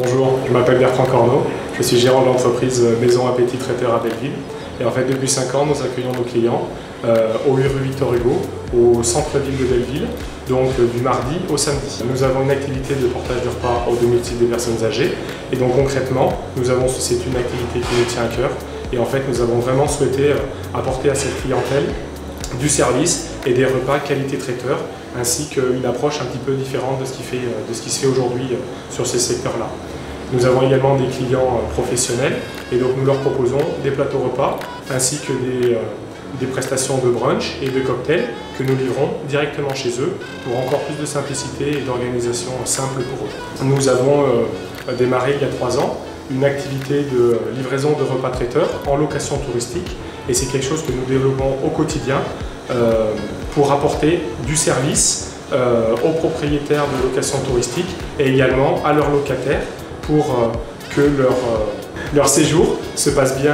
Bonjour, je m'appelle Bertrand Corneau, je suis gérant de l'entreprise Maison Appétit Traiteur à Belleville. Et en fait, depuis 5 ans, nous accueillons nos clients au rue Victor Hugo, au centre-ville de Belleville, donc du mardi au samedi. Nous avons une activité de portage de repas au domicile des personnes âgées. Et donc concrètement, c'est une activité qui nous tient à cœur. Et en fait, nous avons vraiment souhaité apporter à cette clientèle du service et des repas qualité traiteur, ainsi qu'une approche un petit peu différente de ce qui se fait aujourd'hui sur ces secteurs-là. Nous avons également des clients professionnels et donc nous leur proposons des plateaux repas ainsi que des prestations de brunch et de cocktails que nous livrons directement chez eux pour encore plus de simplicité et d'organisation simple pour eux. Nous avons démarré il y a 3 ans une activité de livraison de repas traiteurs en location touristique et c'est quelque chose que nous développons au quotidien pour apporter du service aux propriétaires de location touristique et également à leurs locataires pour que leur séjour se passe bien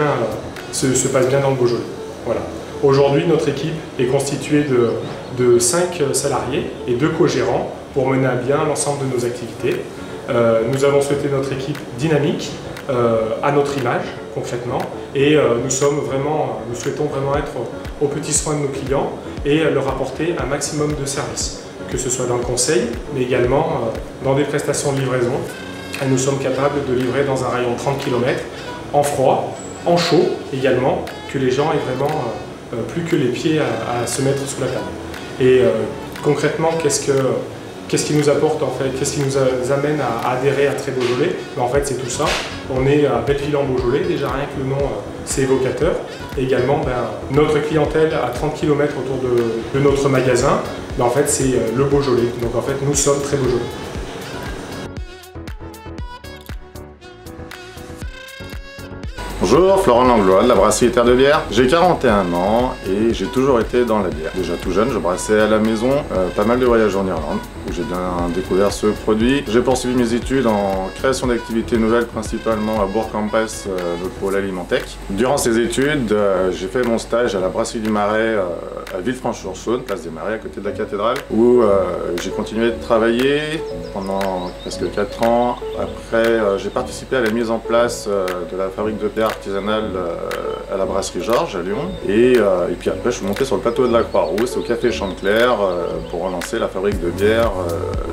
dans le Beaujolais. Voilà. Aujourd'hui, notre équipe est constituée de 5 salariés et 2 co-gérants pour mener à bien l'ensemble de nos activités. Nous avons souhaité notre équipe dynamique, à notre image concrètement, et nous souhaitons vraiment être aux petits soins de nos clients et leur apporter un maximum de services, que ce soit dans le conseil, mais également dans des prestations de livraison. Et nous sommes capables de livrer dans un rayon de 30 km, en froid, en chaud également, que les gens aient vraiment plus que les pieds à se mettre sous la table. Et concrètement, qu'est-ce qui nous apporte en fait, qu'est-ce qui nous amène à adhérer à Très Beaujolais? En fait, c'est tout ça. On est à Belleville en Beaujolais, déjà rien que le nom c'est évocateur. Et également, notre clientèle à 30 km autour de notre magasin, en fait c'est le Beaujolais. Donc en fait, nous sommes Très Beaujolais. Bonjour, Florent Langlois de la brasserie Terre de Bière. J'ai 41 ans et j'ai toujours été dans la bière. Déjà tout jeune, je brassais à la maison, pas mal de voyages en Irlande où j'ai bien découvert ce produit. J'ai poursuivi mes études en création d'activités nouvelles, principalement à Bourg-en-Bresse, le pôle Alimentech. Durant ces études, j'ai fait mon stage à la brasserie du Marais à Villefranche-sur-Saône, place des Marais, à côté de la cathédrale, où j'ai continué de travailler pendant presque 4 ans. Après, j'ai participé à la mise en place de la fabrique de bière artisanale à la brasserie Georges à Lyon. Et puis après, je suis monté sur le plateau de la Croix-Rousse, au café Chanteclair, pour relancer la fabrique de bière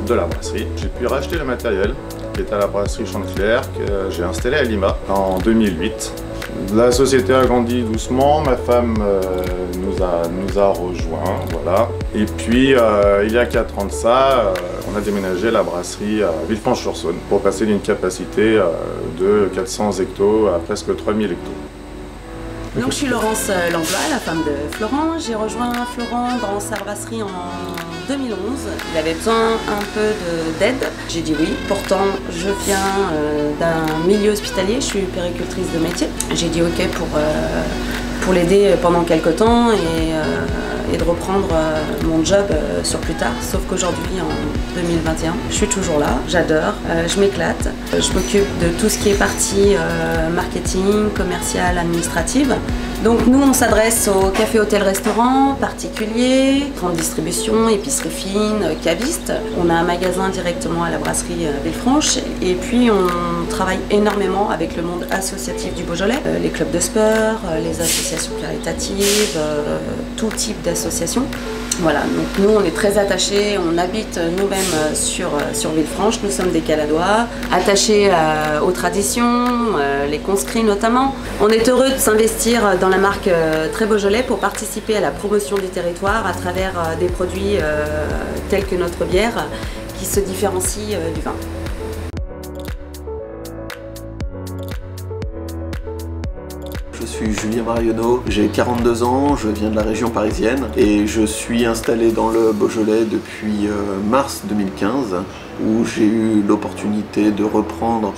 de la brasserie. J'ai pu racheter le matériel qui était à la brasserie Chanteclair, que j'ai installé à Lima en 2008. La société a grandi doucement, ma femme nous a rejoints, voilà. Et puis il y a 4 ans de ça, on a déménagé la brasserie à Villefranche-sur-Saône pour passer d'une capacité de 400 hectos à presque 3000 hectos. Donc je suis Laurence Langlois, la femme de Florent. J'ai rejoint Florent dans sa brasserie en 2011. Il avait besoin un peu d'aide. J'ai dit oui. Pourtant, je viens d'un milieu hospitalier. Je suis puéricultrice de métier. J'ai dit ok pour l'aider pendant quelques temps et de reprendre mon job sur plus tard. Sauf qu'aujourd'hui, en 2021, je suis toujours là. J'adore. Je m'éclate. Je m'occupe de tout ce qui est partie marketing, commercial, administrative. Donc nous, on s'adresse aux cafés, hôtels, restaurants, particuliers, grande distribution, épicerie fine, cavistes. On a un magasin directement à la brasserie Villefranche et puis on travaille énormément avec le monde associatif du Beaujolais, les clubs de sport, les associations caritatives, tout type d'associations. Voilà, donc nous on est très attachés, on habite nous-mêmes sur Villefranche, nous sommes des Caladois, attachés aux traditions, les conscrits notamment. On est heureux de s'investir dans la marque Très Beaujolais pour participer à la promotion du territoire à travers des produits tels que notre bière qui se différencient du vin. Je suis Julien Marionneau, j'ai 42 ans, je viens de la région parisienne et je suis installé dans le Beaujolais depuis mars 2015 où j'ai eu l'opportunité de reprendre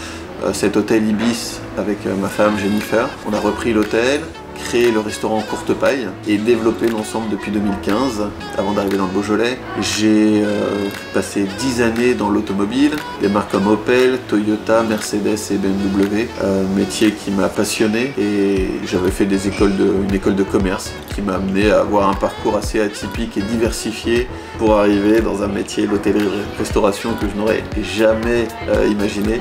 cet hôtel Ibis avec ma femme Jennifer. On a repris l'hôtel, créé le restaurant Courte Paille et développé l'ensemble depuis 2015 avant d'arriver dans le Beaujolais. J'ai passé 10 années dans l'automobile, des marques comme Opel, Toyota, Mercedes et BMW, métier qui m'a passionné et j'avais fait une école de commerce qui m'a amené à avoir un parcours assez atypique et diversifié pour arriver dans un métier, l'hôtellerie-restauration, que je n'aurais jamais imaginé.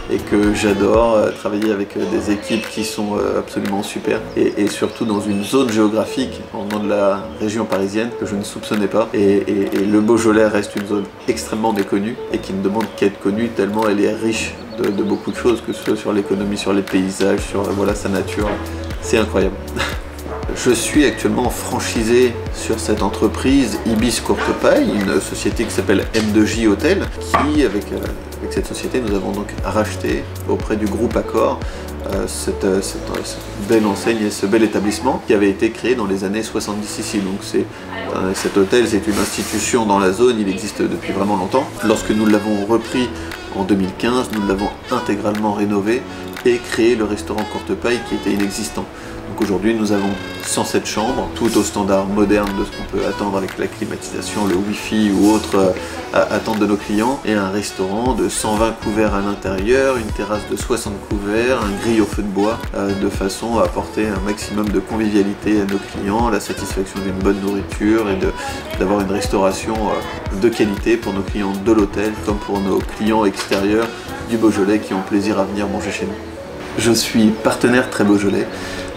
et que j'adore, travailler avec des équipes qui sont absolument super et surtout dans une zone géographique en nom de la région parisienne que je ne soupçonnais pas et le Beaujolais reste une zone extrêmement méconnue et qui ne demande qu'à être connue tellement elle est riche de beaucoup de choses, que ce soit sur l'économie, sur les paysages, sur voilà, sa nature, c'est incroyable. Je suis actuellement franchisé sur cette entreprise Ibis Courte Paille, une société qui s'appelle M2J Hôtel, qui, avec cette société, nous avons donc racheté auprès du groupe Accor cette belle enseigne et ce bel établissement qui avait été créé dans les années 70 ici. Donc cet hôtel, c'est une institution dans la zone, il existe depuis vraiment longtemps. Lorsque nous l'avons repris en 2015, nous l'avons intégralement rénové et créé le restaurant Courte Paille qui était inexistant. Donc aujourd'hui nous avons 107 chambres, tout au standard moderne de ce qu'on peut attendre avec la climatisation, le wifi ou autre attente de nos clients, et un restaurant de 120 couverts à l'intérieur, une terrasse de 60 couverts, un grill au feu de bois, de façon à apporter un maximum de convivialité à nos clients, la satisfaction d'une bonne nourriture et d'avoir une restauration de qualité pour nos clients de l'hôtel comme pour nos clients extérieurs du Beaujolais qui ont plaisir à venir manger chez nous. Je suis partenaire très Beaujolais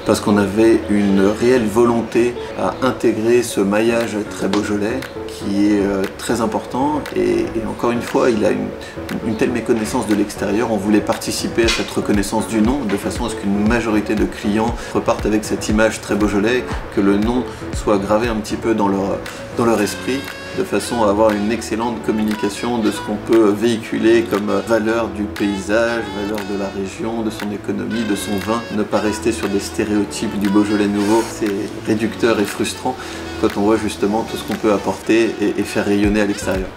parce qu'on avait une réelle volonté à intégrer ce maillage très Beaujolais qui est très important et encore une fois il a une telle méconnaissance de l'extérieur. On voulait participer à cette reconnaissance du nom de façon à ce qu'une majorité de clients repartent avec cette image très Beaujolais, que le nom soit gravé un petit peu dans leur esprit, de façon à avoir une excellente communication de ce qu'on peut véhiculer comme valeur du paysage, valeur de la région, de son économie, de son vin. Ne pas rester sur des stéréotypes du Beaujolais nouveau, c'est réducteur et frustrant quand on voit justement tout ce qu'on peut apporter et faire rayonner à l'extérieur.